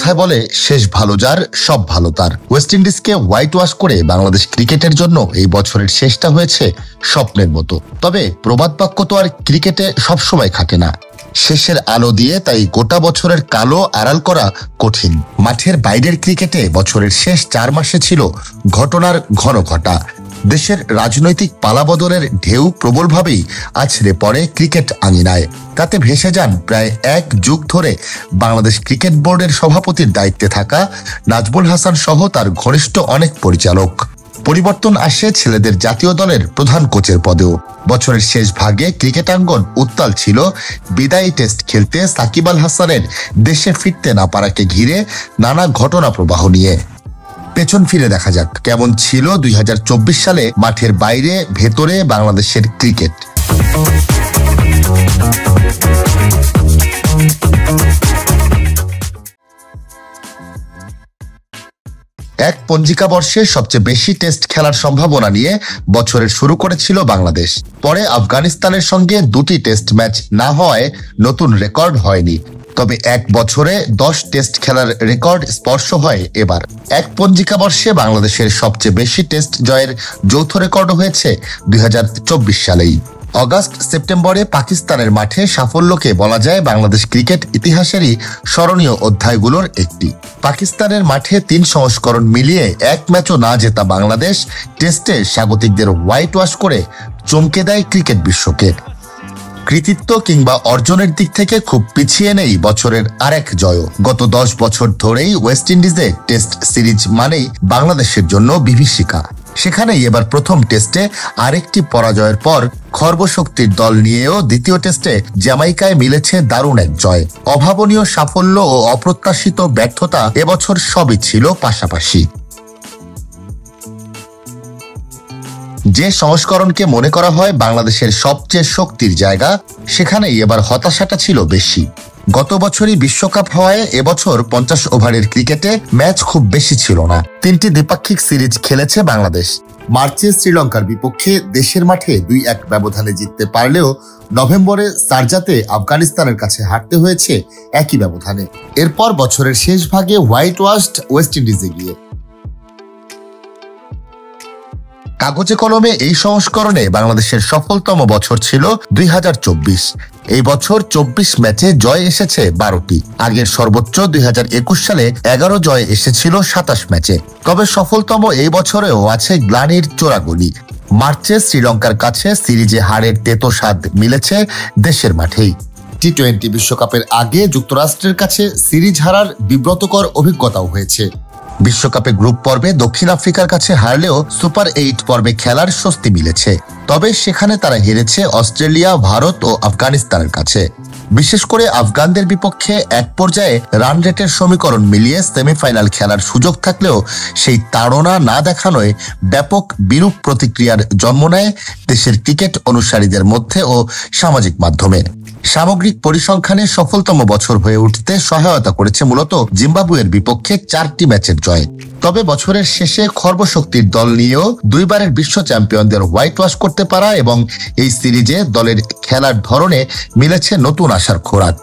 কথায় বলে, শেষ ভালো যার সব ভালো তার। ওয়েস্ট ইন্ডিজকে হোয়াইট ওয়াশ করে বাংলাদেশ ক্রিকেটের জন্য এই বছরের শেষটা হয়েছে স্বপ্নের মতো। তবে প্রবাদ বাক্য তো আর ক্রিকেটে সবসময় খাটে না। শেষের আলো দিয়ে তাই গোটা বছরের কালো আড়াল করা কঠিন। মাঠের বাইরের ক্রিকেটে বছরের শেষ 4 মাসে ছিল ঘটনার ঘন ঘটা। দেশের রাজনৈতিক পালাবদলের ঢেউ প্রবলভাবেই আছড়ে পড়ে ক্রিকেট আঙিনায়। তাতে ভেসে যান প্রায় 1 যুগ ধরে বাংলাদেশ ক্রিকেট বোর্ডের সভাপতির দায়িত্বে থাকা নাজমুল হাসান সহ তার ঘনিষ্ঠ অনেক পরিচালক। পরিবর্তন আসে ছেলেদের জাতীয় দলের প্রধান কোচের পদেও। বছরের শেষ ভাগে ক্রিকেটাঙ্গন উত্তাল ছিল বিদায়ী টেস্ট খেলতে সাকিব আল হাসানের দেশে ফিরতে না পারাকে ঘিরে নানা ঘটনা প্রবাহ নিয়ে। পেছন ফিরে দেখা যাক কেমন ছিল 2024 সালে মাঠের বাইরে ভেতরে বাংলাদেশের ক্রিকেট। এক পঞ্জিকা বর্ষে সবচেয়ে বেশি টেস্ট খেলার সম্ভাবনা নিয়ে বছরের শুরু করেছিল বাংলাদেশ। পরে আফগানিস্তানের সঙ্গে 2টি টেস্ট ম্যাচ না হওয়ায় নতুন রেকর্ড হয়নি। তবে এক বছরে 10 টেস্ট খেলার রেকর্ড স্পর্শ হয় এবার। এক পঞ্জিকা বর্ষে বাংলাদেশের সবচেয়ে বেশি টেস্ট জয়ের যৌথ রেকর্ড হয়েছে 2024 সালেই। অগাস্ট সেপ্টেম্বরে পাকিস্তানের মাঠে সাফল্যকে বলা যায় বাংলাদেশ ক্রিকেট ইতিহাসেরই স্মরণীয় অধ্যায়গুলোর একটি। পাকিস্তানের মাঠে 3 সংস্করণ মিলিয়ে এক ম্যাচও না জেতা বাংলাদেশ টেস্টে স্বাগতিকদের হোয়াইট ওয়াশ করে চমকে দেয় ক্রিকেট বিশ্বকে। কৃতিত্ব কিংবা অর্জনের দিক থেকে খুব পিছিয়ে নেই বছরের আরেক জয়। গত 10 বছর ধরেই ওয়েস্ট ইন্ডিজে টেস্ট সিরিজ মানেই বাংলাদেশের জন্য বিভীষিকা। সেখানেই এবার প্রথম টেস্টে আরেকটি পরাজয়ের পর খর্বশক্তির দল নিয়েও দ্বিতীয় টেস্টে জ্যামাইকায় মিলেছে দারুণ এক জয়। অভাবনীয় সাফল্য ও অপ্রত্যাশিত ব্যর্থতা এবছর সবই ছিল পাশাপাশি। যে সংস্করণকে মনে করা হয় বাংলাদেশের সবচেয়ে শক্তির জায়গা, সেখানেই এবার হতাশাটা ছিল বেশি। গত বছরই বিশ্বকাপ হওয়ায় এবছর 50 ওভারের ক্রিকেটে ম্যাচ খুব বেশি ছিল না। 3টি দ্বিপাক্ষিক সিরিজ খেলেছে বাংলাদেশ। মার্চে শ্রীলঙ্কার বিপক্ষে দেশের মাঠে 2-1 ব্যবধানে জিততে পারলেও নভেম্বরে শারজাতে আফগানিস্তানের কাছে হারতে হয়েছে একই ব্যবধানে। এরপর বছরের শেষ ভাগে হোয়াইট ওয়াশড ওয়েস্ট ইন্ডিজে গিয়ে। কাগজে কলমে এই সংস্করণে বাংলাদেশের সফলতম বছর ছিল 2024। এই বছর 24 ম্যাচে জয় এসেছে 12টি। আগের সর্বোচ্চ 2021 সালে 11 জয় এসেছিল 27 ম্যাচে। তবে সফলতম এই বছরেও আছে গ্লানির চোরাগলি। মার্চে শ্রীলঙ্কার কাছে সিরিজে হারের তেতো স্বাদ মিলেছে দেশের মাঠেই। টি-20 বিশ্বকাপের আগে যুক্তরাষ্ট্রের কাছে সিরিজ হারার বিব্রতকর অভিজ্ঞতাও হয়েছে। বিশ্বকাপে গ্রুপ পর্বে দক্ষিণ আফ্রিকার কাছে হারলেও সুপার 8 পর্বে খেলার স্বস্তি মিলেছে। তবে সেখানে তারা হেরেছে অস্ট্রেলিয়া, ভারত ও আফগানিস্তানের কাছে। বিশেষ করে আফগানদের বিপক্ষে এক পর্যায়ে রান রেটের সমীকরণ মিলিয়ে সেমিফাইনাল খেলার সুযোগ থাকলেও সেই তাড়না না দেখানোয় ব্যাপক বিরূপ প্রতিক্রিয়ার জন্ম নেয় দেশের ক্রিকেট অনুসারীদের মধ্যে ও সামাজিক মাধ্যমে। সামগ্রিক পরিসংখ্যানে সফলতম বছর হয়ে উঠতে সহায়তা করেছে মূলত জিম্বাবুয়ের বিপক্ষে 4টি ম্যাচের জয়। তবে বছরের শেষে খর্বশক্তির দল নিয়েও 2 বারের বিশ্ব চ্যাম্পিয়নদের হোয়াইট ওয়াশ করতে পারা এবং এই সিরিজে দলের খেলার ধরনে মিলেছে নতুন আশার খোরাক।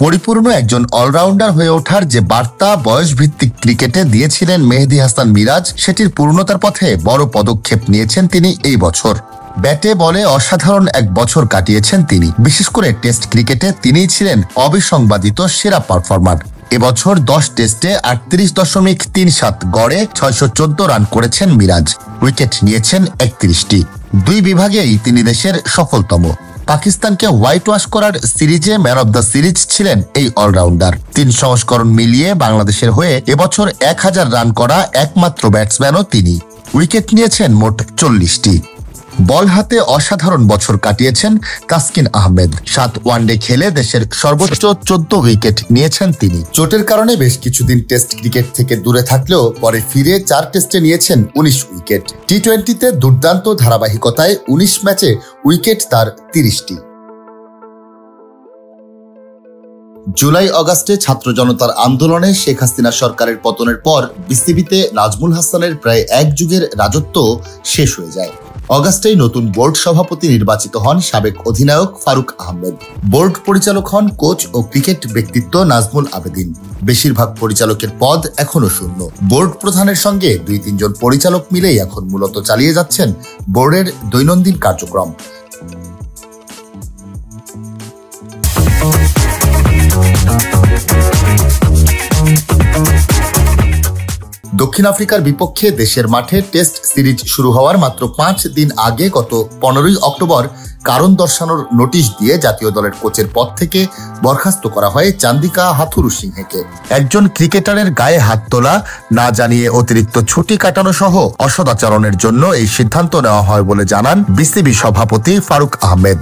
পরিপূর্ণ একজন অলরাউন্ডার হয়ে ওঠার যে বার্তা বয়সভিত্তিক ক্রিকেটে দিয়েছিলেন মেহেদী হাসান মিরাজ, সেটির পূর্ণতার পথে বড় পদক্ষেপ নিয়েছেন তিনি এই বছর। ব্যাটে বলে অসাধারণ এক বছর কাটিয়েছেন তিনি। বিশেষ করে টেস্ট ক্রিকেটে তিনিই ছিলেন অবিসংবাদিত সেরা পারফর্মার। এবছর 10 টেস্টে 38.37 গড়ে 614 রান করেছেন মিরাজ। উইকেট নিয়েছেন 31টি। 2 বিভাগেই তিনি দেশের সফলতম। পাকিস্তানকে হোয়াইট ওয়াশ করার সিরিজে ম্যান অব দ্য সিরিজ ছিলেন এই অলরাউন্ডার। 3 সংস্করণ মিলিয়ে বাংলাদেশের হয়ে এবছর 1000 রান করা একমাত্র ব্যাটসম্যানও তিনি। উইকেট নিয়েছেন মোট 40টি। বল হাতে অসাধারণ বছর কাটিয়েছেন তাসকিন আহমেদ। 7 ওয়ানডে খেলে দেশের সর্বোচ্চ 14 উইকেট নিয়েছেন তিনি। চোটের কারণে বেশ কিছুদিন টেস্ট ক্রিকেট থেকে দূরে থাকলেও পরে ফিরে 4 টেস্টে নিয়েছেন 19 উইকেট। টি-20তে দুর্দান্ত ধারাবাহিকতায় 19 ম্যাচে উইকেট তার 30টি। জুলাই আগস্টে ছাত্র জনতার আন্দোলনে শেখ হাসিনা সরকারের পতনের পর বিসিবিতে নাজমুল হাসানের প্রায় 1 যুগের রাজত্ব শেষ হয়ে যায়। অগাস্টেই নতুন বোর্ড সভাপতি নির্বাচিত হন সাবেক অধিনায়ক ফারুক আহমেদ। বোর্ড পরিচালক হন কোচ ও ক্রিকেট ব্যক্তিত্ব নাজমুল আবেদিন। বেশিরভাগ পরিচালকের পদ এখনো শূন্য। বোর্ড প্রধানের সঙ্গে 2-3 জন পরিচালক মিলেই এখন মূলত চালিয়ে যাচ্ছেন বোর্ডের দৈনন্দিন কার্যক্রম। দক্ষিণ আফ্রিকার বিপক্ষে দেশের মাঠে টেস্ট সিরিজ শুরু হওয়ার মাত্র 5 দিন আগে গত 15 অক্টোবর কারণ দর্শানোর নোটিশ দিয়ে জাতীয় দলের কোচের পদ থেকে বরখাস্ত করা হয় চান্দিকা হাথুরুসিংহেকে। একজন ক্রিকেটারের গায়ে হাত তোলা, না জানিয়ে অতিরিক্ত ছুটি কাটানো সহ অসদাচরণের জন্য এই সিদ্ধান্ত নেওয়া হয় বলে জানান বিসিবি সভাপতি ফারুক আহমেদ।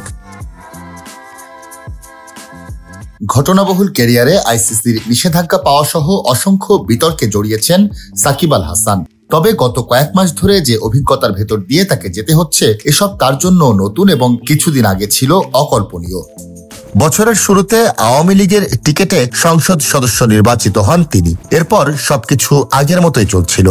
ঘটনাবহুল ক্যারিয়ারে আইসিসির নিষেধাজ্ঞা পাওয়া সহ অসংখ্য বিতর্কে জড়িয়েছেন সাকিব আল হাসান। তবে গত কয়েক মাস ধরে যে অভিজ্ঞতার ভেতর দিয়ে তাকে যেতে হচ্ছে, এসব তার জন্য নতুন এবং কিছুদিন আগে ছিল অকল্পনীয়। বছরের শুরুতে আওয়ামী লীগের টিকেটে সংসদ সদস্য নির্বাচিত হন তিনি। এরপর সবকিছু আগের মতোই চলছিল।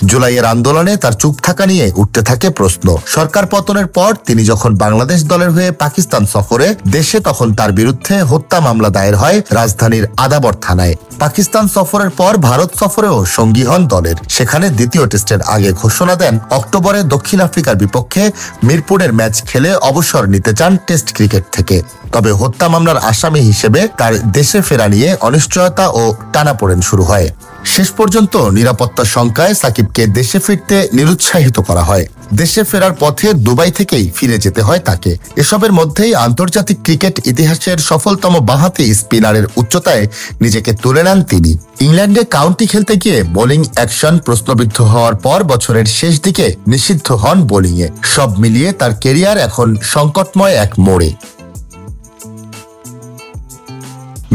জুলাইয়ের আন্দোলনে তার চুপ থাকা নিয়ে উঠতে থাকে প্রশ্ন। সরকার পতনের পর তিনি যখন বাংলাদেশ দলের হয়ে পাকিস্তান সফরে দেশে, তখন তার বিরুদ্ধে হত্যা মামলা দায়ের হয় রাজধানীর আদাবর থানায়। পাকিস্তান সফরের পর ভারত সফরেও সঙ্গী হন দলের। সেখানে দ্বিতীয় টেস্টের আগে ঘোষণা দেন অক্টোবরে দক্ষিণ আফ্রিকার বিপক্ষে মিরপুরের ম্যাচ খেলে অবসর নিতে চান টেস্ট ক্রিকেট থেকে। তবে হত্যা মামলার আসামি হিসেবে তার দেশে ফেরা নিয়ে অনিশ্চয়তা ও টানাপোড়েন শুরু হয়। শেষ পর্যন্ত নিরাপত্তা শঙ্কায় সাকিবকে দেশে ফিরতে নিরুৎসাহিত করা হয়। দেশে ফেরার পথে দুবাই থেকেই ফিরে যেতে হয় তাকে। এসবের মধ্যেই আন্তর্জাতিক ক্রিকেট ইতিহাসের সফলতম বাঁহাতি স্পিনারের উচ্চতায় নিজেকে তুলে নেন তিনি। ইংল্যান্ডে কাউন্টি খেলতে গিয়ে বোলিং অ্যাকশন প্রশ্নবিদ্ধ হওয়ার পর বছরের শেষ দিকে নিষিদ্ধ হন বোলিংয়ে। সব মিলিয়ে তার ক্যারিয়ার এখন সংকটময় এক মোড়ে।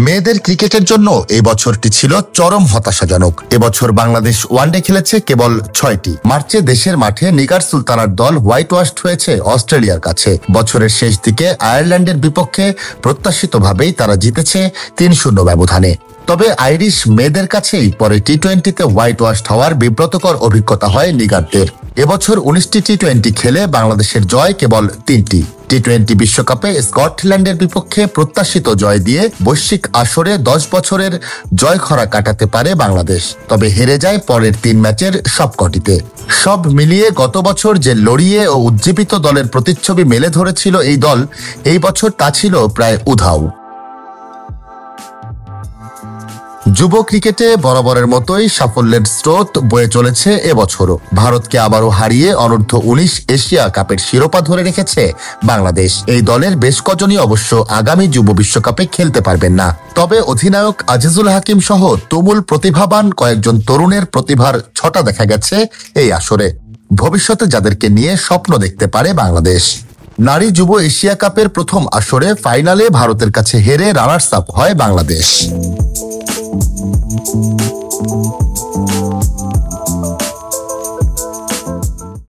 মেয়েদের ক্রিকেটের জন্য এই বছরটি ছিল চরম হতাশাজনক। এবছর বাংলাদেশ ওয়ানডে খেলেছে কেবল 6টি। মার্চে দেশের মাঠে নিগার সুলতানার দল হোয়াইট ওয়াশড হয়েছে অস্ট্রেলিয়ার কাছে। বছরের শেষ দিকে আয়ারল্যান্ডের বিপক্ষে প্রত্যাশিতভাবেই তারা জিতেছে 3-0 ব্যবধানে। তবে আইরিশ মেয়েদের কাছেই পরে টি-20তে হোয়াইট ওয়াশড হওয়ার বিব্রতকর অভিজ্ঞতা হয় নিগারদের। এবছর 19টি টি-20 খেলে বাংলাদেশের জয় কেবল 3টি। টি-20 বিশ্বকাপে স্কটল্যান্ডের বিপক্ষে প্রত্যাশিত জয় দিয়ে বৈশ্বিক আসরে 10 বছরের জয়খরা কাটাতে পারে বাংলাদেশ। তবে হেরে যায় পরের 3 ম্যাচের সবকটিতে। সব মিলিয়ে গত বছর যে লড়িয়ে ও উজ্জীবিত দলের প্রতিচ্ছবি মেলে ধরেছিল এই দল, এই বছর তা ছিল প্রায় উধাও। যুব ক্রিকেটে বরাবরের মতোই সাফল্যের স্রোত বয়ে চলেছে এবছরও। ভারতকে আবারও হারিয়ে অনূর্ধ্ব-19 এশিয়া কাপের শিরোপা ধরে রেখেছে বাংলাদেশ। এই দলের বেশ কজনই অবশ্য আগামী যুব বিশ্বকাপে খেলতে পারবেন না। তবে অধিনায়ক আজিজুল হাকিম সহ তুমুল প্রতিভাবান কয়েকজন তরুণের প্রতিভার ছটা দেখা গেছে এই আসরে। ভবিষ্যতে যাদেরকে নিয়ে স্বপ্ন দেখতে পারে বাংলাদেশ। নারী যুব এশিয়া কাপের প্রথম আসরে ফাইনালে ভারতের কাছে হেরে রানার্স আপ হয় বাংলাদেশ।